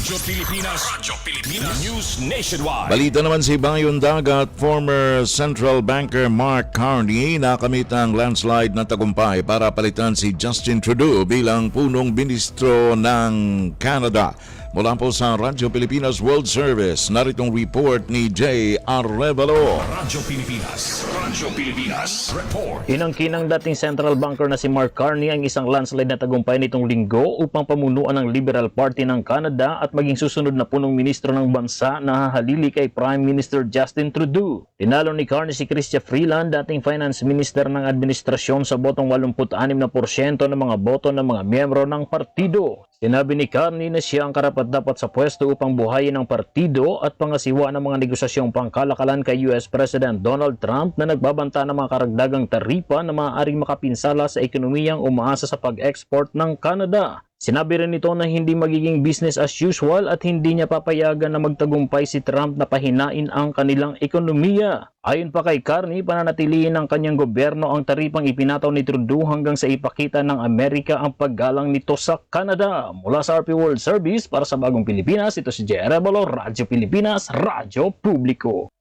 Radyo Pilipinas. Radyo Pilipinas. News Nationwide. Balita naman si Bayon Dagat, former central banker Mark Carney nakamit ang landslide na tagumpay para palitan si Justin Trudeau bilang punong ministro ng Canada. Mula po sa Radyo Pilipinas World Service, naritong report ni Jay Arevalo. Radyo Pilipinas. Radyo Pilipinas. Report. Inangkin ng dating central banker na si Mark Carney ang isang landslide na tagumpay nitong linggo upang pamunuan ng Liberal Party ng Canada at maging susunod na punong ministro ng bansa na hahalili kay Prime Minister Justin Trudeau. Tinalo ni Carney si Chrystia Freeland, dating finance minister ng administrasyon, sa botong 86% ng mga boto ng mga miyembro ng partido. Sinabi ni Carney na siya ang karapat-dapat sa pwesto upang buhayin ang partido at pangasiwa ng mga negosasyong pangkalakalan kay US President Donald Trump na nagbabanta ng mga karagdagang taripa na maaaring makapinsala sa ekonomiyang umaasa sa pag-export ng Canada. Sinabi rin nito na hindi magiging business as usual at hindi niya papayagan na magtagumpay si Trump na pahinain ang kanilang ekonomiya. Ayon pa kay Carney, pananatilihin ng kanyang gobyerno ang taripang ipinataw ni Trudeau hanggang sa ipakita ng Amerika ang paggalang nito sa Canada. Mula sa RP World Service, para sa Bagong Pilipinas, ito si Jay Arevalo, Radyo Pilipinas, Radyo Publiko.